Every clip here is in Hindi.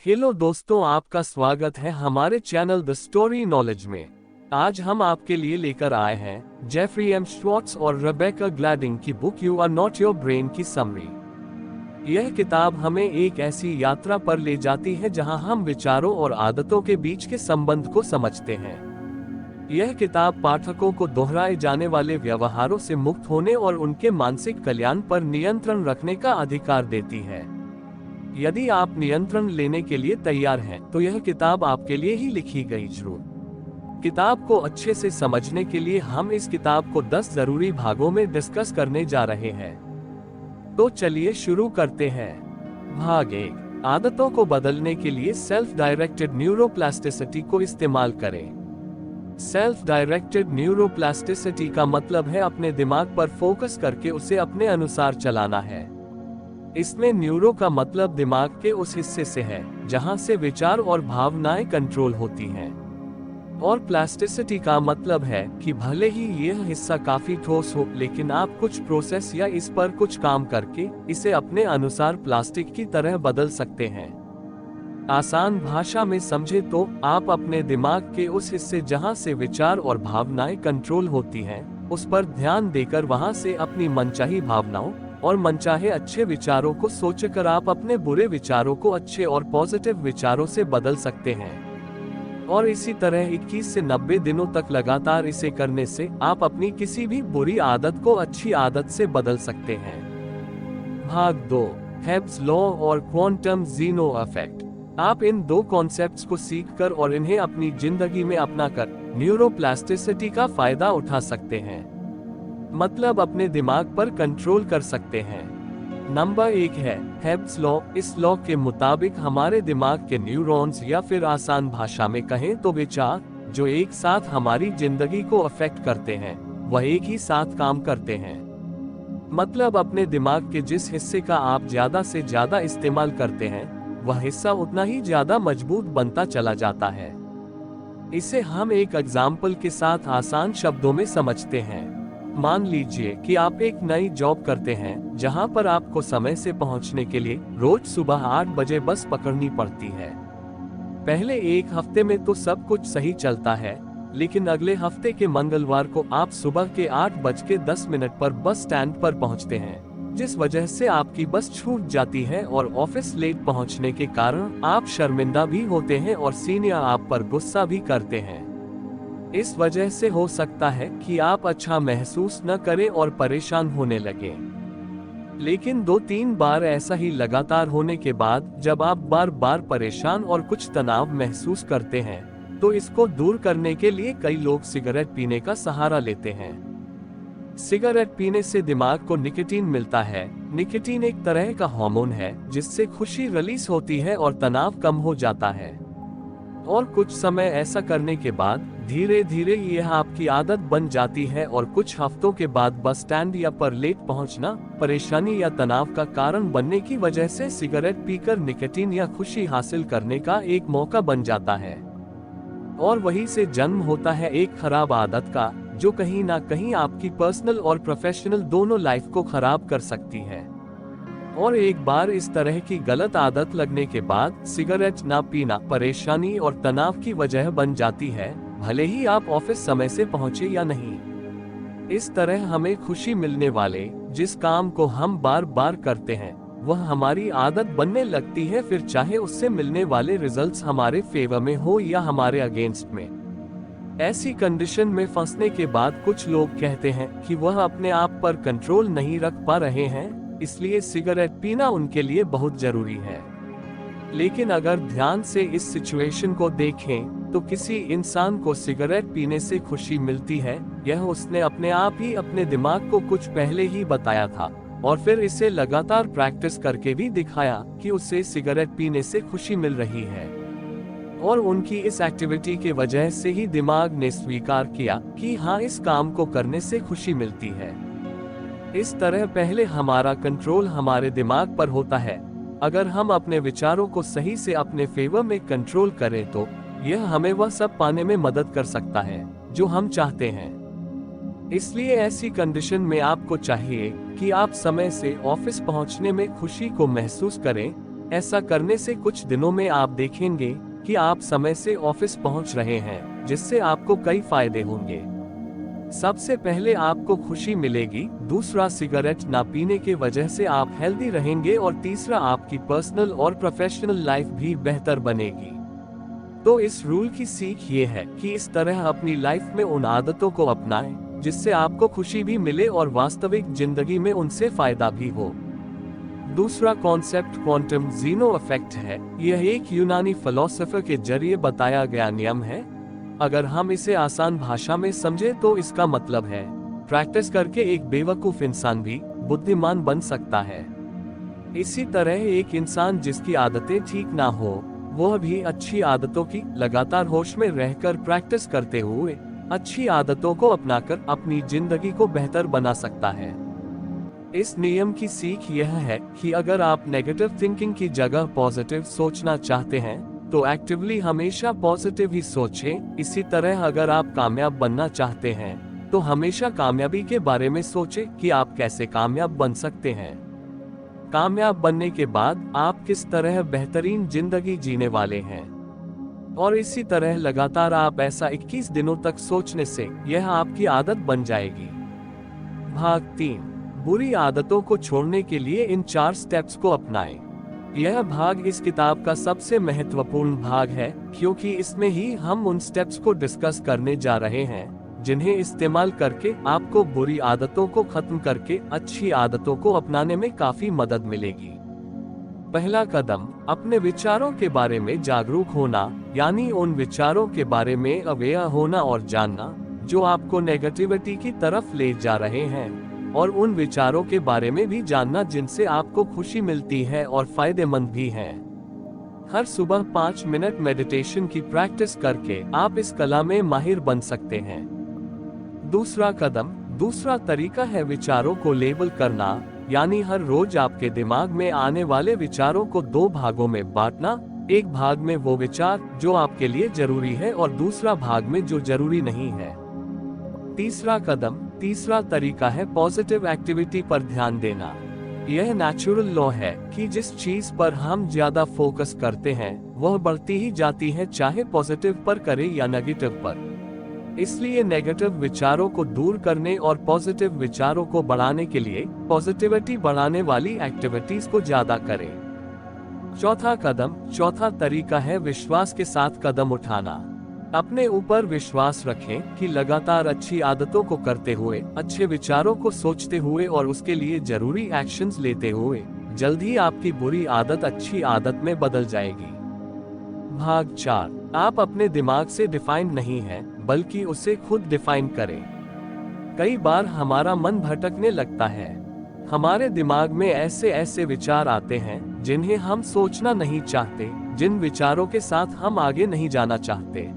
हेलो दोस्तों, आपका स्वागत है हमारे चैनल द स्टोरी नॉलेज में। आज हम आपके लिए लेकर आए हैं जेफरी एम श्वार्ट्ज और रेबेका ग्लैडिंग की book you are not your brain की समरी। यह किताब हमें एक ऐसी यात्रा पर ले जाती है जहां हम विचारों और आदतों के बीच के संबंध को समझते हैं। यह किताब पाठकों को दोहराए जाने वाले व्यवहारों से मुक्त होने और उनके मानसिक कल्याण पर नियंत्रण रखने का अधिकार देती है। यदि आप नियंत्रण लेने के लिए तैयार हैं, तो यह किताब आपके लिए ही लिखी गई जरूर। किताब को अच्छे से समझने के लिए हम इस किताब को 10 जरूरी भागों में डिस्कस करने जा रहे हैं। तो चलिए शुरू करते हैं। भाग 1, आदतों को बदलने के लिए सेल्फ डायरेक्टेड न्यूरोप्लास्टिसिटी को इस्तेमाल करें। सेल्फ डायरेक्टेड न्यूरोप्लास्टिसिटी का मतलब है अपने दिमाग पर फोकस करके उसे अपने अनुसार चलाना है। इसमें न्यूरो का मतलब दिमाग के उस हिस्से से है जहां से विचार और भावनाएं कंट्रोल होती हैं, और प्लास्टिसिटी का मतलब है कि भले ही यह हिस्सा काफी ठोस हो, लेकिन आप कुछ प्रोसेस या इस पर कुछ काम करके इसे अपने अनुसार प्लास्टिक की तरह बदल सकते हैं। आसान भाषा में समझे तो आप अपने दिमाग के उस हिस्से जहां से विचार और भावनाएं कंट्रोल होती हैं, उस पर ध्यान देकर वहां से अपनी मनचाही भावनाओं और मनचाहे अच्छे विचारों को सोचकर आप अपने बुरे विचारों को अच्छे और पॉजिटिव विचारों से बदल सकते हैं। और इसी तरह 21 से 90 दिनों तक लगातार इसे करने से आप अपनी किसी भी बुरी आदत को अच्छी आदत से बदल सकते हैं। भाग 2, हेब्स लॉ और क्वांटम ज़ीनो इफेक्ट। आप इन दो कॉन्सेप्ट्स को सीखकर और इन्हें अपनी जिंदगी में अपनाकर न्यूरोप्लास्टिसिटी का फायदा उठा सकते हैं, मतलब अपने दिमाग पर कंट्रोल कर सकते हैं। नंबर 1 है हेब्स लॉ। इस लॉ के मुताबिक हमारे दिमाग के न्यूरॉन्स, या फिर आसान भाषा में कहें तो विचार, जो एक साथ हमारी जिंदगी को अफेक्ट करते हैं, वह एक ही साथ काम करते हैं। मतलब अपने दिमाग के जिस हिस्से का आप ज्यादा से ज्यादा इस्तेमाल करते हैं, वह हिस्सा उतना ही ज्यादा मजबूत बनता चला जाता है। इसे हम एक एग्जाम्पल के साथ आसान शब्दों में समझते हैं। मान लीजिए कि आप एक नई जॉब करते हैं जहां पर आपको समय से पहुंचने के लिए रोज सुबह 8 बजे बस पकड़नी पड़ती है। पहले एक हफ्ते में तो सब कुछ सही चलता है, लेकिन अगले हफ्ते के मंगलवार को आप सुबह के 8:10 पर बस स्टैंड पर पहुंचते हैं, जिस वजह से आपकी बस छूट जाती है और ऑफिस लेट पहुंचने के कारण आप शर्मिंदा भी होते हैं और सीनियर आप पर गुस्सा भी करते हैं। इस वजह से हो सकता है कि आप अच्छा महसूस न करें और परेशान होने लगें। लेकिन 2-3 बार ऐसा ही लगातार होने के बाद जब आप बार बार परेशान और कुछ तनाव महसूस करते हैं, तो इसको दूर करने के लिए कई लोग सिगरेट पीने का सहारा लेते हैं। सिगरेट पीने से दिमाग को निकोटीन मिलता है। निकोटीन एक तरह का हार्मोन है जिससे खुशी रिलीज होती है और तनाव कम हो जाता है। और कुछ समय ऐसा करने के बाद धीरे धीरे यह आपकी आदत बन जाती है, और कुछ हफ्तों के बाद बस स्टैंड या पर लेट पहुंचना परेशानी या तनाव का कारण बनने की वजह से सिगरेट पीकर निकोटीन या खुशी हासिल करने का एक मौका बन जाता है। और वहीं से जन्म होता है एक खराब आदत का, जो कहीं ना कहीं आपकी पर्सनल और प्रोफेशनल दोनों लाइफ को खराब कर सकती है। और एक बार इस तरह की गलत आदत लगने के बाद सिगरेट ना पीना परेशानी और तनाव की वजह बन जाती है, भले ही आप ऑफिस समय से पहुंचे या नहीं। इस तरह हमें खुशी मिलने वाले जिस काम को हम बार बार करते हैं, वह हमारी आदत बनने लगती है, फिर चाहे उससे मिलने वाले रिजल्ट्स हमारे फेवर में हो या हमारे अगेंस्ट में। ऐसी कंडीशन में फंसने के बाद कुछ लोग कहते हैं कि वह अपने आप पर कंट्रोल नहीं रख पा रहे हैं, इसलिए सिगरेट पीना उनके लिए बहुत जरूरी है। लेकिन अगर ध्यान से इस सिचुएशन को देखें, तो किसी इंसान को सिगरेट पीने से खुशी मिलती है, यह उसने अपने आप ही अपने दिमाग को कुछ पहले ही बताया था, और फिर इसे लगातार प्रैक्टिस करके भी दिखाया कि उसे सिगरेट पीने से खुशी मिल रही है। और उनकी इस एक्टिविटी के वजह से ही दिमाग ने स्वीकार किया कि हाँ, इस काम को करने से खुशी मिलती है। इस तरह पहले हमारा कंट्रोल हमारे दिमाग पर होता है। अगर हम अपने विचारों को सही से अपने फेवर में कंट्रोल करें, तो यह हमें वह सब पाने में मदद कर सकता है जो हम चाहते हैं। इसलिए ऐसी कंडीशन में आपको चाहिए कि आप समय से ऑफिस पहुंचने में खुशी को महसूस करें, ऐसा करने से कुछ दिनों में आप देखेंगे कि आप समय से ऑफिस पहुंच रहे हैं, जिससे आपको कई फायदे होंगे। सबसे पहले आपको खुशी मिलेगी, दूसरा सिगरेट ना पीने के वजह से आप हेल्दी रहेंगे और तीसरा आपकी पर्सनल और प्रोफेशनल लाइफ भी बेहतर बनेगी। तो इस रूल की सीख ये है कि इस तरह अपनी लाइफ में उन आदतों को अपनाएं जिससे आपको खुशी भी मिले और वास्तविक जिंदगी में उनसे फायदा भी हो। दूसरा कॉन्सेप्ट क्वांटम जीनो इफेक्ट है। यह एक यूनानी फिलोसोफर के जरिए बताया गया नियम है। अगर हम इसे आसान भाषा में समझे तो इसका मतलब है, प्रैक्टिस करके एक बेवकूफ इंसान भी बुद्धिमान बन सकता है। इसी तरह एक इंसान जिसकी आदतें ठीक ना हो, वह भी अच्छी आदतों की लगातार होश में रहकर प्रैक्टिस करते हुए अच्छी आदतों को अपनाकर अपनी जिंदगी को बेहतर बना सकता है। इस नियम की सीख यह है कि अगर आप नेगेटिव थिंकिंग की जगह पॉजिटिव सोचना चाहते हैं तो एक्टिवली हमेशा पॉजिटिव ही सोचें। इसी तरह अगर आप कामयाब बनना चाहते हैं तो हमेशा कामयाबी के बारे में सोचें कि आप कैसे कामयाब बन सकते हैं। कामयाब बनने के बाद आप किस तरह बेहतरीन जिंदगी जीने वाले हैं। और इसी तरह लगातार आप ऐसा 21 दिनों तक सोचने से यह आपकी आदत बन जाएगी। भाग 3, बुरी आदतों को छोड़ने के लिए इन 4 स्टेप्स को अपनाएं। यह भाग इस किताब का सबसे महत्वपूर्ण भाग है क्योंकि इसमें ही हम उन स्टेप्स को डिस्कस करने जा रहे हैं जिन्हें इस्तेमाल करके आपको बुरी आदतों को खत्म करके अच्छी आदतों को अपनाने में काफी मदद मिलेगी। पहला कदम, अपने विचारों के बारे में जागरूक होना, यानी उन विचारों के बारे में अवेयर होना और जानना जो आपको नेगेटिविटी की तरफ ले जा रहे हैं, और उन विचारों के बारे में भी जानना जिनसे आपको खुशी मिलती है और फायदेमंद भी हैं। हर सुबह 5 मिनट मेडिटेशन की प्रैक्टिस करके आप इस कला में माहिर बन सकते हैं। दूसरा तरीका है विचारों को लेबल करना, यानी हर रोज आपके दिमाग में आने वाले विचारों को 2 भागों में बांटना। एक भाग में वो विचार जो आपके लिए जरूरी है और दूसरा भाग में जो जरूरी नहीं है। तीसरा तरीका है पॉजिटिव एक्टिविटी पर ध्यान देना। यह नेचुरल लॉ है कि जिस चीज पर हम ज्यादा फोकस करते हैं वह बढ़ती ही जाती है, चाहे पॉजिटिव पर करें या नेगेटिव पर। इसलिए नेगेटिव विचारों को दूर करने और पॉजिटिव विचारों को बढ़ाने के लिए पॉजिटिविटी बढ़ाने वाली एक्टिविटीज को ज्यादा करें। चौथा तरीका है विश्वास के साथ कदम उठाना। अपने ऊपर विश्वास रखें कि लगातार अच्छी आदतों को करते हुए, अच्छे विचारों को सोचते हुए और उसके लिए जरूरी एक्शंस लेते हुए जल्द ही आपकी बुरी आदत अच्छी आदत में बदल जाएगी। भाग 4, आप अपने दिमाग से डिफाइन नहीं हैं, बल्कि उसे खुद डिफाइन करें। कई बार हमारा मन भटकने लगता है। हमारे दिमाग में ऐसे विचार आते हैं जिन्हें हम सोचना नहीं चाहते, जिन विचारों के साथ हम आगे नहीं जाना चाहते।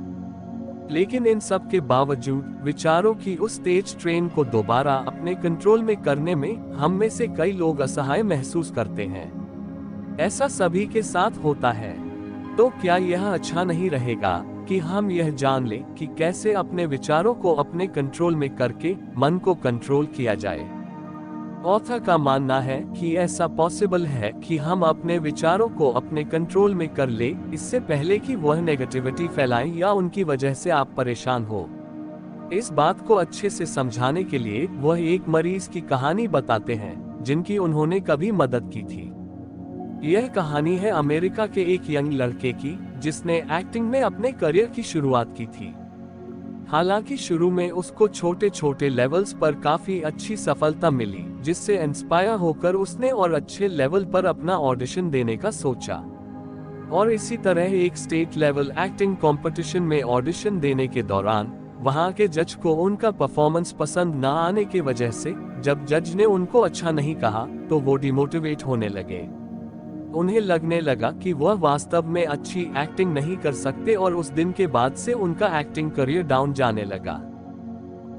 लेकिन इन सब के बावजूद विचारों की उस तेज ट्रेन को दोबारा अपने कंट्रोल में करने में हम में से कई लोग असहाय महसूस करते हैं। ऐसा सभी के साथ होता है। तो क्या यह अच्छा नहीं रहेगा कि हम यह जान लें कि कैसे अपने विचारों को अपने कंट्रोल में करके मन को कंट्रोल किया जाए। ऑथर का मानना है कि ऐसा पॉसिबल है कि हम अपने विचारों को अपने कंट्रोल में कर ले, इससे पहले कि वह नेगेटिविटी फैलाएं या उनकी वजह से आप परेशान हो। इस बात को अच्छे से समझाने के लिए वह एक मरीज की कहानी बताते हैं जिनकी उन्होंने कभी मदद की थी। यह कहानी है अमेरिका के एक यंग लड़के की जिसने एक्टिंग में अपने करियर की शुरुआत की थी। हालांकि शुरू में उसको छोटे छोटे लेवल्स पर काफी अच्छी सफलता मिली, जिससे इंस्पायर होकर उसने और अच्छे लेवल पर अपना ऑडिशन देने का सोचा। और इसी तरह एक स्टेट लेवल एक्टिंग कंपटीशन में ऑडिशन देने के दौरान वहां के जज को उनका परफॉर्मेंस पसंद न आने की वजह से जब जज ने उनको अच्छा नहीं कहा तो वो डिमोटिवेट होने लगे। उन्हें लगने लगा कि वह वास्तव में अच्छी एक्टिंग नहीं कर सकते और उस दिन के बाद से उनका एक्टिंग करियर डाउन जाने लगा।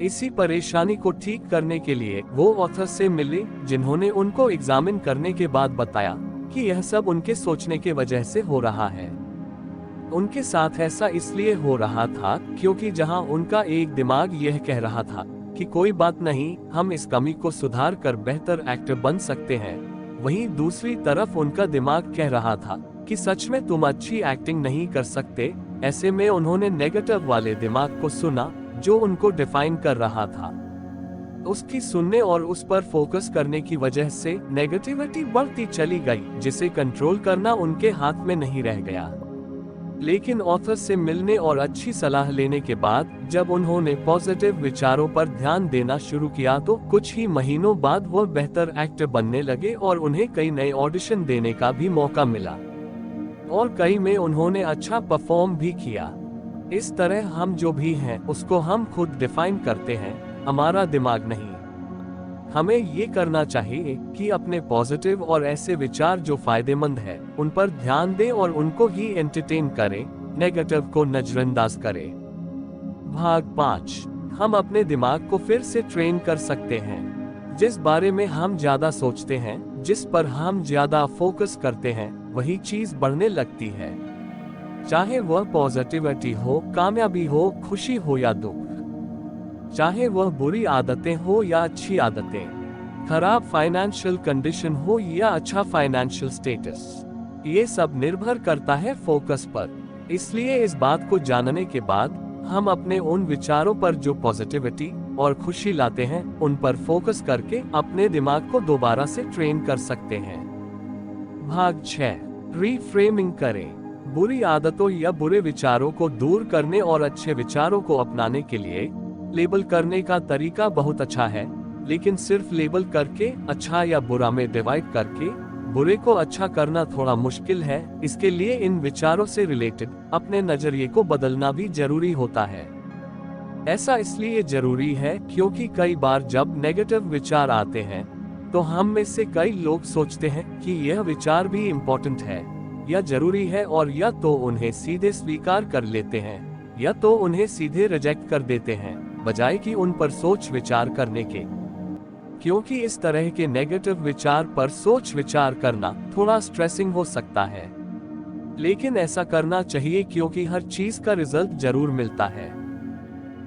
इसी परेशानी को ठीक करने के लिए वो ऑथर से मिले, जिन्होंने उनको एग्जामिन करने के बाद बताया कि यह सब उनके सोचने के वजह से हो रहा है। उनके साथ ऐसा इसलिए हो रहा था क्योंकि जहां उनका एक दिमाग यह कह रहा था कि कोई बात नहीं, हम इस कमी को सुधार कर बेहतर एक्टर बन सकते हैं, वहीं दूसरी तरफ उनका दिमाग कह रहा था कि सच में तुम अच्छी एक्टिंग नहीं कर सकते। ऐसे में उन्होंने नेगेटिव वाले दिमाग को सुना जो उनको डिफाइन कर रहा था। उसकी सुनने और उस पर फोकस करने की वजह से नेगेटिविटी बढ़ती चली गई, जिसे कंट्रोल करना उनके हाथ में नहीं रह गया। लेकिन ऑथर से मिलने और अच्छी सलाह लेने के बाद जब उन्होंने पॉजिटिव विचारों पर ध्यान देना शुरू किया तो कुछ ही महीनों बाद वह बेहतर एक्टर बनने लगे और उन्हें कई नए ऑडिशन देने का भी मौका मिला और कई में उन्होंने अच्छा परफॉर्म भी किया। इस तरह हम जो भी हैं उसको हम खुद डिफाइन करते हैं, हमारा दिमाग नहीं। हमें ये करना चाहिए कि अपने पॉजिटिव और ऐसे विचार जो फायदेमंद है उन पर ध्यान दें और उनको ही एंटरटेन करें, नेगेटिव को नजरअंदाज करें। भाग 5, हम अपने दिमाग को फिर से ट्रेन कर सकते हैं। जिस बारे में हम ज्यादा सोचते हैं, जिस पर हम ज्यादा फोकस करते हैं, वही चीज बढ़ने लगती है। चाहे वह पॉजिटिविटी हो, कामयाबी हो, खुशी हो या दुख, चाहे वह बुरी आदतें हो या अच्छी आदतें, खराब फाइनेंशियल कंडीशन हो या अच्छा फाइनेंशियल स्टेटस, ये सब निर्भर करता है फोकस पर। इसलिए इस बात को जानने के बाद हम अपने उन विचारों पर जो पॉजिटिविटी और खुशी लाते हैं उन पर फोकस करके अपने दिमाग को दोबारा से ट्रेन कर सकते हैं। भाग 6, रीफ्रेमिंग करें। बुरी आदतों या बुरे विचारों को दूर करने और अच्छे विचारों को अपनाने के लिए लेबल करने का तरीका बहुत अच्छा है, लेकिन सिर्फ लेबल करके अच्छा या बुरा में डिवाइड करके बुरे को अच्छा करना थोड़ा मुश्किल है। इसके लिए इन विचारों से रिलेटेड अपने नजरिए को बदलना भी जरूरी होता है। ऐसा इसलिए जरूरी है क्योंकि कई बार जब नेगेटिव विचार आते हैं तो हम में से कई लोग सोचते हैं कि यह विचार भी इम्पोर्टेंट है या जरूरी है, और या तो उन्हें सीधे स्वीकार कर लेते हैं या तो उन्हें सीधे रिजेक्ट कर देते हैं, बजाय कि उन पर सोच विचार करने के। क्योंकि इस तरह के नेगेटिव विचार पर सोच विचार करना थोड़ा स्ट्रेसिंग हो सकता है, लेकिन ऐसा करना चाहिए क्योंकि हर चीज का रिजल्ट जरूर मिलता है।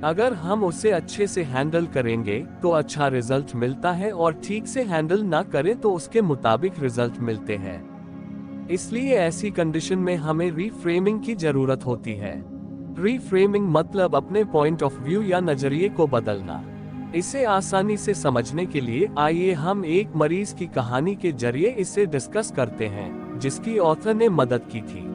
अगर हम उसे अच्छे से हैंडल करेंगे तो अच्छा रिजल्ट मिलता है, और ठीक से हैंडल ना करें तो उसके मुताबिक रिजल्ट मिलते हैं। इसलिए ऐसी कंडीशन में हमें रीफ्रेमिंग की जरूरत होती है। रीफ्रेमिंग मतलब अपने पॉइंट ऑफ व्यू या नजरिए को बदलना। इसे आसानी से समझने के लिए आइए हम एक मरीज की कहानी के जरिए इसे डिस्कस करते हैं, जिसकी ऑथर ने मदद की थी।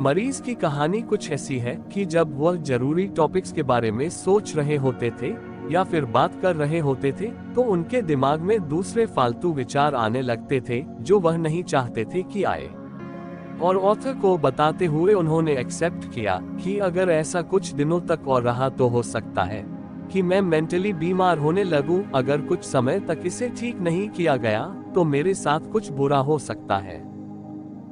मरीज की कहानी कुछ ऐसी है कि जब वह जरूरी टॉपिक्स के बारे में सोच रहे होते थे या फिर बात कर रहे होते थे तो उनके दिमाग में दूसरे फालतू विचार आने लगते थे जो वह नहीं चाहते थे कि आए। और ऑथर को बताते हुए उन्होंने एक्सेप्ट किया कि अगर ऐसा कुछ दिनों तक और रहा तो हो सकता है कि मैं मेंटली बीमार होने लगूं। अगर कुछ समय तक इसे ठीक नहीं किया गया तो मेरे साथ कुछ बुरा हो सकता है।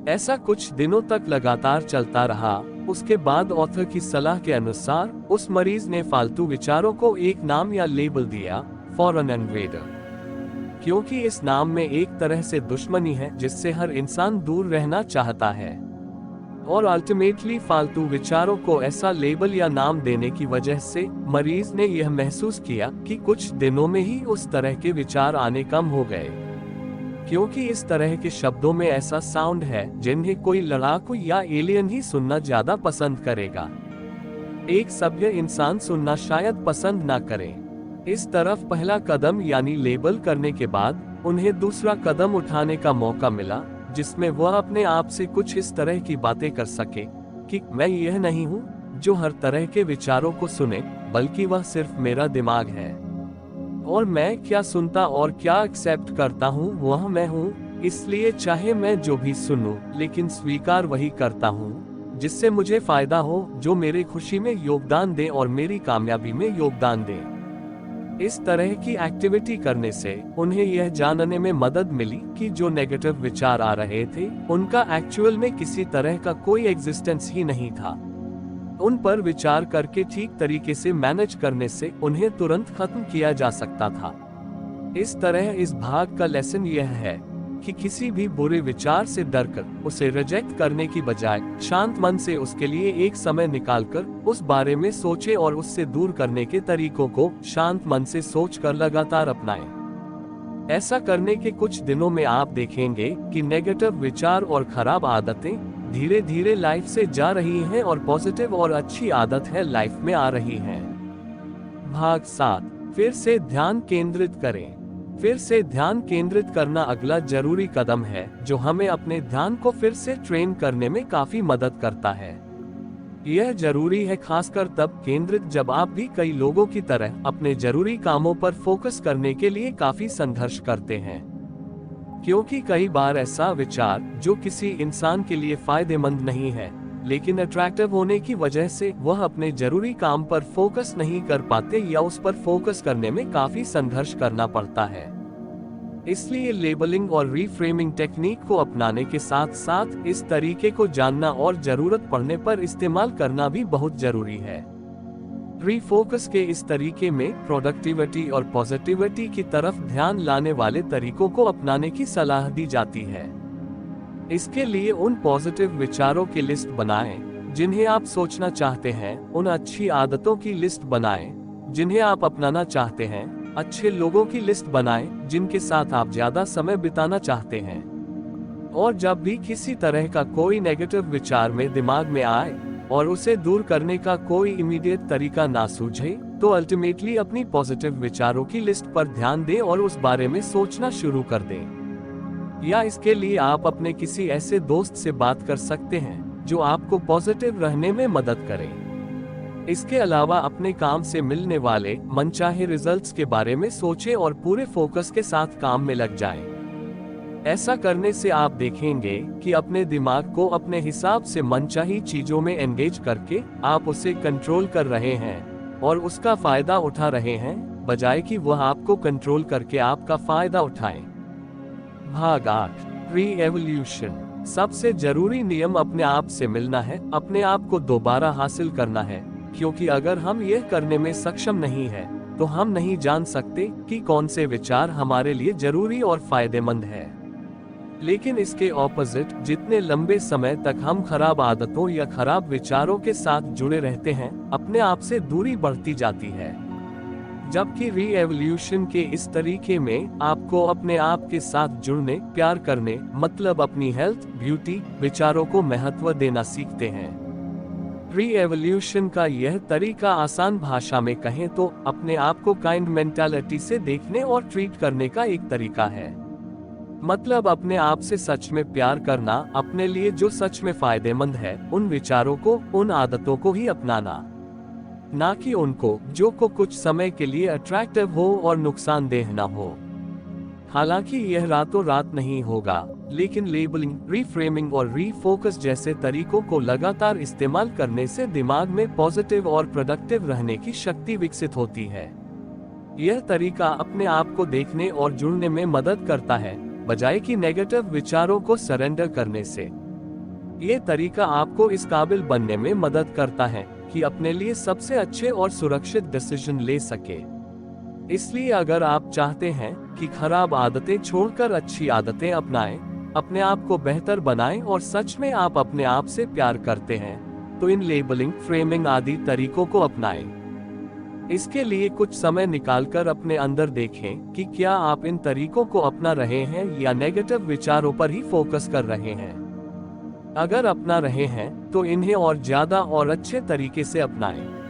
ऐसा कुछ दिनों तक लगातार चलता रहा। उसके बाद ऑथर की सलाह के अनुसार उस मरीज ने फालतू विचारों को एक नाम या लेबल दिया, फॉरेन इन्वेडर, क्योंकि इस नाम में एक तरह से दुश्मनी है जिससे हर इंसान दूर रहना चाहता है। और अल्टीमेटली फालतू विचारों को ऐसा लेबल या नाम देने की वजह से मरीज ने यह महसूस किया कि कुछ दिनों में ही उस तरह के विचार आने कम हो गए, क्योंकि इस तरह के शब्दों में ऐसा साउंड है जिन्हें कोई लड़ाकू या एलियन ही सुनना ज्यादा पसंद करेगा। एक सभ्य इंसान सुनना शायद पसंद ना करे। इस तरफ पहला कदम यानी लेबल करने के बाद उन्हें दूसरा कदम उठाने का मौका मिला, जिसमें वह अपने आप से कुछ इस तरह की बातें कर सके कि मैं यह नहीं हूँ जो हर तरह के विचारों को सुने, बल्कि वह सिर्फ मेरा दिमाग है, और मैं क्या सुनता और क्या एक्सेप्ट करता हूँ वह मैं हूँ। इसलिए चाहे मैं जो भी सुनूं, लेकिन स्वीकार वही करता हूँ जिससे मुझे फायदा हो, जो मेरी खुशी में योगदान दे और मेरी कामयाबी में योगदान दे। इस तरह की एक्टिविटी करने से उन्हें यह जानने में मदद मिली कि जो नेगेटिव विचार आ रहे थे उनका एक्चुअल में किसी तरह का कोई एग्जिस्टेंस ही नहीं था। उन पर विचार करके ठीक तरीके से मैनेज करने से उन्हें तुरंत खत्म किया जा सकता था। इस तरह इस भाग का लेसन यह है कि किसी भी बुरे विचार से डरकर उसे रिजेक्ट करने की बजाय शांत मन से उसके लिए एक समय निकालकर उस बारे में सोचें और उससे दूर करने के तरीकों को शांत मन से सोचकर लगातार अपनाएं। ऐसा करने के कुछ दिनों में आप देखेंगे कि नेगेटिव विचार और खराब आदतें धीरे धीरे लाइफ से जा रही हैं और पॉजिटिव और अच्छी आदत है लाइफ में आ रही हैं। भाग 7, फिर से ध्यान केंद्रित करें। फिर से ध्यान केंद्रित करना अगला जरूरी कदम है जो हमें अपने ध्यान को फिर से ट्रेन करने में काफी मदद करता है। यह जरूरी है खासकर तब केंद्रित जब आप भी कई लोगों की तरह अपने जरूरी कामों पर फोकस करने के लिए काफी संघर्ष करते हैं। क्योंकि कई बार ऐसा विचार जो किसी इंसान के लिए फायदेमंद नहीं है लेकिन अट्रैक्टिव होने की वजह से वह अपने जरूरी काम पर फोकस नहीं कर पाते या उस पर फोकस करने में काफी संघर्ष करना पड़ता है। इसलिए लेबलिंग और रीफ्रेमिंग टेक्निक को अपनाने के साथ साथ इस तरीके को जानना और जरूरत पड़ने पर इस्तेमाल करना भी बहुत जरूरी है। रीफोकस के इस तरीके में प्रोडक्टिविटी और पॉजिटिविटी की तरफ ध्यान लाने वाले तरीकों को अपनाने की सलाह दी जाती है। इसके लिए उन पॉजिटिव विचारों की लिस्ट बनाएं जिन्हें आप सोचना चाहते हैं, उन अच्छी आदतों की लिस्ट बनाएं जिन्हें आप अपनाना चाहते हैं, अच्छे लोगों की लिस्ट बनाएं जिनके साथ आप ज्यादा समय बिताना चाहते हैं। और जब भी किसी तरह का कोई नेगेटिव विचार में दिमाग में आए और उसे दूर करने का कोई इमीडिएट तरीका ना सूझे तो अल्टीमेटली अपनी पॉजिटिव विचारों की लिस्ट पर ध्यान दें और उस बारे में सोचना शुरू कर दें। या इसके लिए आप अपने किसी ऐसे दोस्त से बात कर सकते हैं जो आपको पॉजिटिव रहने में मदद करे। इसके अलावा अपने काम से मिलने वाले मनचाहे रिजल्ट्स के बारे में सोचें और पूरे फोकस के साथ काम में लग जाएं। ऐसा करने से आप देखेंगे कि अपने दिमाग को अपने हिसाब से मनचाही चीजों में एंगेज करके आप उसे कंट्रोल कर रहे हैं और उसका फायदा उठा रहे हैं, बजाय कि वह आपको कंट्रोल करके आपका फायदा उठाए। भाग 8, री-एवोल्यूशन। सबसे जरूरी नियम अपने आप से मिलना है, अपने आप को दोबारा हासिल करना है, क्योंकि अगर हम यह करने में सक्षम नहीं है तो हम नहीं जान सकते कि कौन से विचार हमारे लिए जरूरी और फायदेमंद है। लेकिन इसके ऑपोजिट, जितने लंबे समय तक हम खराब आदतों या खराब विचारों के साथ जुड़े रहते हैं, अपने आप से दूरी बढ़ती जाती है। जबकि री-एवोल्यूशन के इस तरीके में आपको अपने आप के साथ जुड़ने, प्यार करने, मतलब अपनी हेल्थ, ब्यूटी, विचारों को महत्व देना सीखते हैं। री-एवोल्यूशन का यह तरीका आसान भाषा में कहें तो अपने आप को काइंड मेंटालिटी से देखने और ट्रीट करने का एक तरीका है। मतलब अपने आप से सच में प्यार करना, अपने लिए जो सच में फायदेमंद है उन विचारों को, उन आदतों को ही अपनाना, ना कि उनको जो को कुछ समय के लिए अट्रैक्टिव हो और नुकसानदेह न हो। हालांकि यह रातों रात नहीं होगा, लेकिन लेबलिंग, रीफ्रेमिंग और रीफोकस जैसे तरीकों को लगातार इस्तेमाल करने से दिमाग में पॉजिटिव और प्रोडक्टिव रहने की शक्ति विकसित होती है। यह तरीका अपने आप को देखने और जुड़ने में मदद करता है, बजाय कि नेगेटिव विचारों को सरेंडर करने से। यह तरीका आपको इस काबिल बनने में मदद करता है कि अपने लिए सबसे अच्छे और सुरक्षित डिसीजन ले सके। इसलिए अगर आप चाहते हैं कि खराब आदतें छोड़कर अच्छी आदतें अपनाएं, अपने आप को बेहतर बनाएं और सच में आप अपने आप से प्यार करते हैं, तो इन लेबलिंग, फ्रेमिंग आदि तरीकों को अपनाएं। इसके लिए कुछ समय निकालकर अपने अंदर देखें कि क्या आप इन तरीकों को अपना रहे हैं या नेगेटिव विचारों पर ही फोकस कर रहे हैं। अगर अपना रहे हैं तो इन्हें और ज्यादा और अच्छे तरीके से अपनाएं,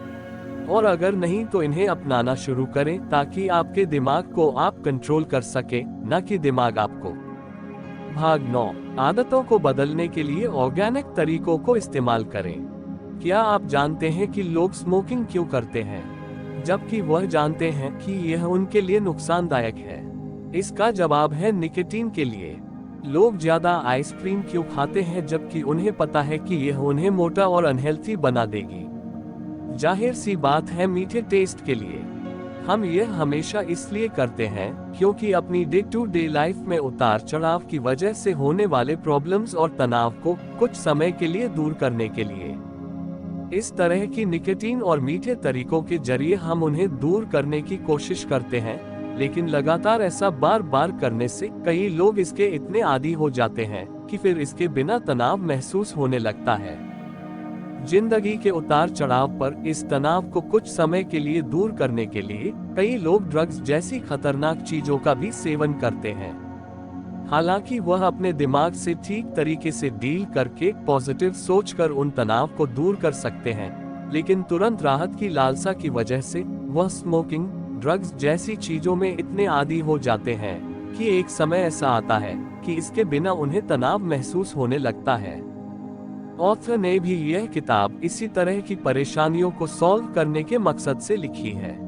और अगर नहीं तो इन्हें अपनाना शुरू करें ताकि आपके दिमाग को आप कंट्रोल कर सके, न कि दिमाग आपको। भाग 9, आदतों को बदलने के लिए ऑर्गेनिक तरीकों को इस्तेमाल करें। क्या आप जानते हैं कि लोग स्मोकिंग क्यों करते हैं, जबकि वह जानते हैं कि यह उनके लिए नुकसानदायक है? इसका जवाब है निकोटीन के लिए। लोग ज्यादा आइसक्रीम क्यों खाते हैं जबकि उन्हें पता है कि यह उन्हें मोटा और अनहेल्थी बना देगी? जाहिर सी बात है, मीठे टेस्ट के लिए। हम यह हमेशा इसलिए करते हैं क्योंकि अपनी डे टू डे लाइफ में उतार चढ़ाव की वजह से होने वाले प्रॉब्लम्स और तनाव को कुछ समय के लिए दूर करने के लिए। इस तरह की निकोटीन और मीठे तरीकों के जरिए हम उन्हें दूर करने की कोशिश करते हैं, लेकिन लगातार ऐसा बार बार करने से कई लोग इसके इतने आदी हो जाते हैं कि फिर इसके बिना तनाव महसूस होने लगता है। जिंदगी के उतार चढ़ाव पर इस तनाव को कुछ समय के लिए दूर करने के लिए कई लोग ड्रग्स जैसी खतरनाक चीजों का भी सेवन करते हैं। हालांकि वह अपने दिमाग से ठीक तरीके से डील करके पॉजिटिव सोचकर उन तनाव को दूर कर सकते हैं, लेकिन तुरंत राहत की लालसा की वजह से वह स्मोकिंग, ड्रग्स जैसी चीजों में इतने आदी हो जाते हैं कि एक समय ऐसा आता है कि इसके बिना उन्हें तनाव महसूस होने लगता है। ऑथर ने भी यह किताब इसी तरह की परेशानियों को सॉल्व करने के मकसद से लिखी है।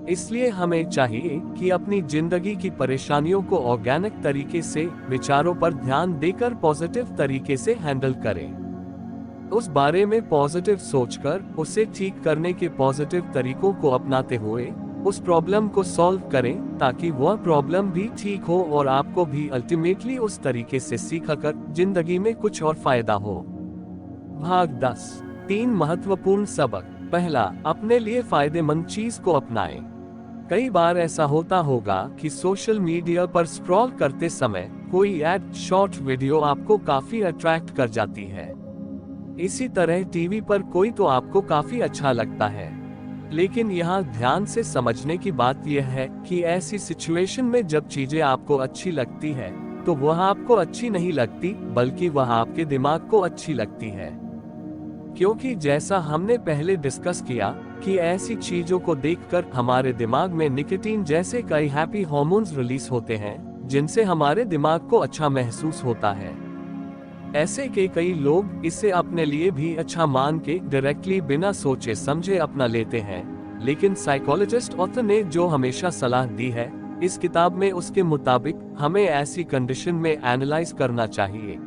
इसलिए हमें चाहिए कि अपनी जिंदगी की परेशानियों को ऑर्गेनिक तरीके से, विचारों पर ध्यान देकर पॉजिटिव तरीके से हैंडल करें। उस बारे में पॉजिटिव सोचकर उसे ठीक करने के पॉजिटिव तरीकों को अपनाते हुए उस प्रॉब्लम को सॉल्व करें, ताकि वह प्रॉब्लम भी ठीक हो और आपको भी अल्टीमेटली उस तरीके से सीखकर जिंदगी में कुछ और फायदा हो। भाग 10। 3 महत्वपूर्ण सबक। पहला, अपने लिए फायदेमंद चीज को अपनाएं। कई बार ऐसा होता होगा कि सोशल मीडिया पर स्क्रॉल करते समय कोई एड, शॉर्ट वीडियो आपको काफी अट्रैक्ट कर जाती है। इसी तरह टीवी पर कोई तो आपको काफी अच्छा लगता है, लेकिन यहाँ ध्यान से समझने की बात यह है कि ऐसी सिचुएशन में जब चीजें आपको अच्छी लगती है तो वह आपको अच्छी नहीं लगती, बल्कि वह आपके दिमाग को अच्छी लगती है। क्योंकि जैसा हमने पहले डिस्कस किया कि ऐसी चीजों को देखकर हमारे दिमाग में निकोटीन जैसे कई हैप्पी हार्मोन्स रिलीज होते हैं, जिनसे हमारे दिमाग को अच्छा महसूस होता है। ऐसे के कई लोग इसे अपने लिए भी अच्छा मान के डायरेक्टली बिना सोचे समझे अपना लेते हैं, लेकिन साइकोलॉजिस्ट ऑथर ने जो हमेशा सलाह दी है इस किताब में, उसके मुताबिक हमें ऐसी कंडीशन में एनालाइज करना चाहिए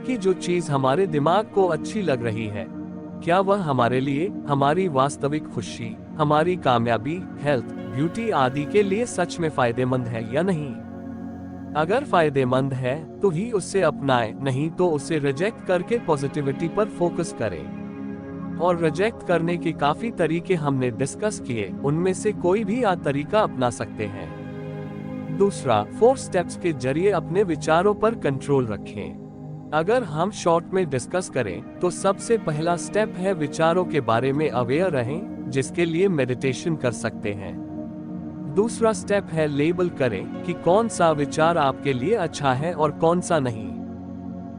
कि जो चीज हमारे दिमाग को अच्छी लग रही है, क्या वह हमारे लिए, हमारी वास्तविक खुशी, हमारी कामयाबी, हेल्थ, ब्यूटी आदि के लिए सच में फायदेमंद है या नहीं। अगर फायदेमंद है तो ही उसे अपनाएं, नहीं तो उसे रिजेक्ट करके पॉजिटिविटी पर फोकस करें। और रिजेक्ट करने के काफी तरीके हमने डिस्कस किए, उनमें से कोई भी तरीका अपना सकते हैं। दूसरा, 4 स्टेप्स के जरिए अपने विचारों पर कंट्रोल रखें। अगर हम शॉर्ट में डिस्कस करें तो सबसे पहला स्टेप है विचारों के बारे में अवेयर रहें, जिसके लिए मेडिटेशन कर सकते हैं। दूसरा स्टेप है लेबल करें कि कौन सा विचार आपके लिए अच्छा है और कौन सा नहीं।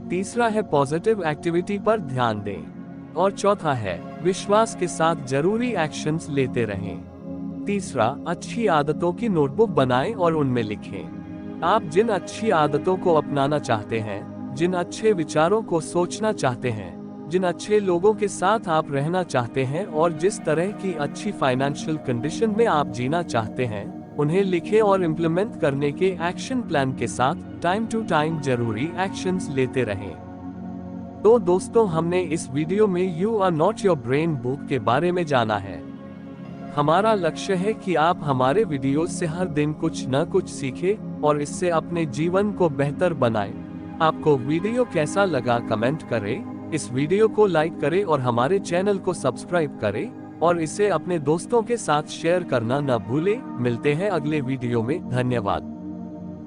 तीसरा है पॉजिटिव एक्टिविटी पर ध्यान दें। और चौथा है विश्वास के साथ जरूरी एक्शंस लेते रहें। तीसरा, अच्छी आदतों की नोटबुक बनाएं और उनमें लिखें। आप जिन अच्छी आदतों को अपनाना चाहते हैं, जिन अच्छे विचारों को सोचना चाहते हैं, जिन अच्छे लोगों के साथ आप रहना चाहते हैं और जिस तरह की अच्छी फाइनेंशियल कंडीशन में आप जीना चाहते हैं, उन्हें लिखें और इम्प्लीमेंट करने के एक्शन प्लान के साथ टाइम टू टाइम जरूरी एक्शंस लेते रहें। तो दोस्तों, हमने इस वीडियो में you are not your brain book के बारे में जाना है। हमारा लक्ष्य है कि आप हमारे वीडियोस से हर दिन कुछ न कुछ सीखें और इससे अपने जीवन को बेहतर बनाएं। आपको वीडियो कैसा लगा कमेंट करें, इस वीडियो को लाइक करें और हमारे चैनल को सब्सक्राइब करें और इसे अपने दोस्तों के साथ शेयर करना न भूलें। मिलते हैं अगले वीडियो में। धन्यवाद।